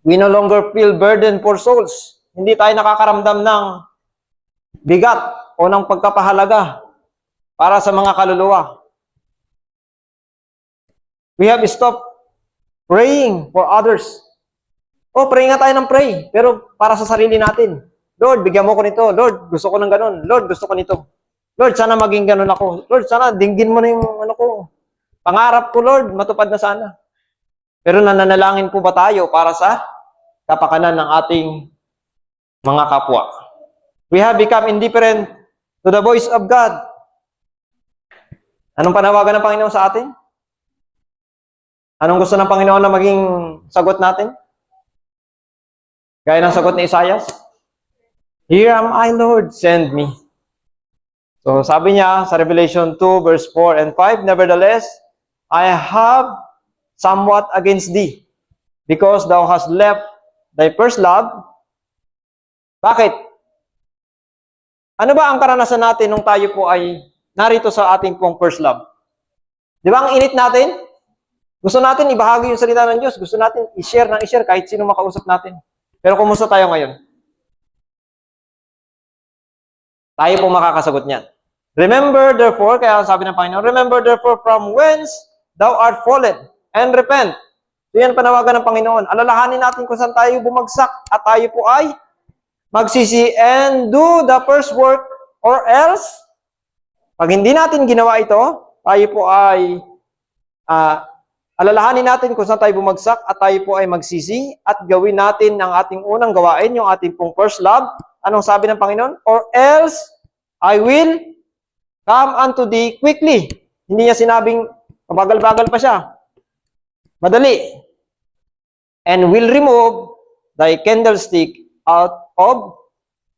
We no longer feel burden for souls. Hindi tayo nakakaramdam ng bigat o ng pagkapahalaga para sa mga kaluluwa. We have stopped praying for others. Pray nga tayo ng pray, pero para sa sarili natin. Lord, bigyan mo ko nito. Lord, gusto ko ng ganun. Lord, gusto ko nito. Lord, sana maging ganun ako. Lord, sana dinggin mo na yung pangarap ko, Lord, matupad na sana. Pero nananalangin po ba tayo para sa kapakanan ng ating mga kapwa? We have become indifferent to the voice of God. Anong panawagan ng Panginoon sa atin? Anong gusto ng Panginoon na maging sagot natin? Gaya ng sagot ni Isaiah, "Here am I, Lord, send me." So sabi niya sa Revelation 2 verse 4 and 5, "Nevertheless, I have somewhat against thee, because thou hast left thy first love." Bakit? Ano ba ang karanasan natin nung tayo po ay narito sa ating pong first love? Di ba ang init natin? Gusto natin ibahagi yung salita ng Diyos. Gusto natin i-share ng i-share kahit sino makausap natin. Pero kumusta tayo ngayon? Tayo po makakasagot niyan. "Remember therefore," kaya sabi ng Panginoon, "Remember therefore from whence thou art fallen, and repent." So yan panawagan ng Panginoon. Alalahanin natin kung saan tayo bumagsak at tayo po ay magsisi and do the first work, or else, pag hindi natin ginawa ito, tayo po ay alalahanin natin kung saan tayo bumagsak at tayo po ay magsisi at gawin natin ang ating unang gawain, yung ating pong first love. Anong sabi ng Panginoon? "Or else, I will come unto thee quickly." Hindi niya sinabing mabagal-bagal pa siya. Madali. "And will remove thy candlestick out of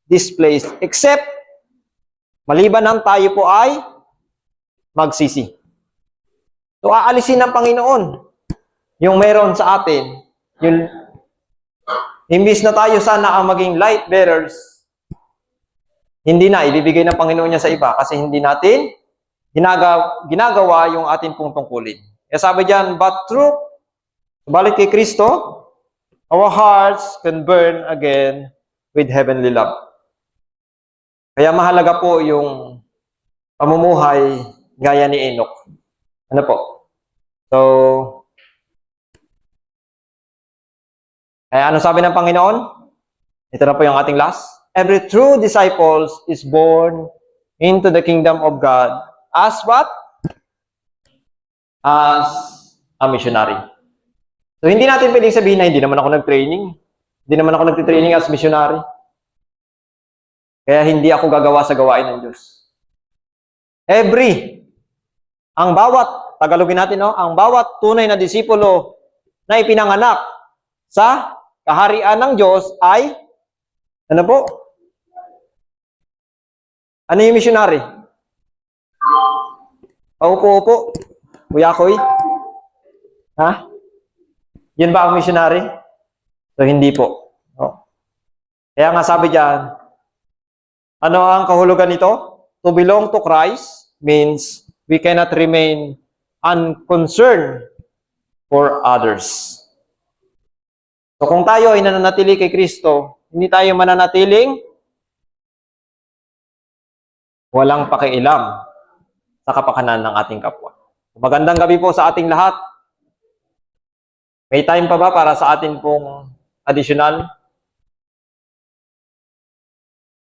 this place, except," maliban ng tayo po ay magsisi. So, aalisin ng Panginoon yung meron sa atin. Yung, imbis na tayo sana ang maging light bearers, hindi na, ibibigay ng Panginoon niya sa iba kasi hindi natin ginagawa yung ating pong tungkulin. Kaya sabi diyan, "But through," balik kay Kristo, "our hearts can burn again with heavenly love." Kaya mahalaga po yung pamumuhay gaya ni Enoch. Ano po? So, kaya ano sabi ng Panginoon? Ito na po yung ating last. "Every true disciple is born into the kingdom of God as what? As a missionary." So, hindi natin pwedeng sabihin na hindi naman ako nag-training. Hindi naman ako nag-training as missionary. Kaya hindi ako gagawa sa gawain ng Diyos. Ang bawat, Tagalogin natin, no? Ang bawat tunay na disipulo na ipinanganak sa kaharian ng Diyos ay, ano po? Ano yung missionary? Paupo-upo. Kuya Koy? Ha? Yun ba ang missionary? So, hindi po. No? Kaya nga sabi diyan, ano ang kahulugan nito? To belong to Christ means we cannot remain unconcerned for others. So kung tayo ay nananatili kay Kristo, hindi tayo mananatiling walang pakialam sa kapakanan ng ating kapwa. Magandang gabi po sa ating lahat. May time pa ba para sa ating pong additional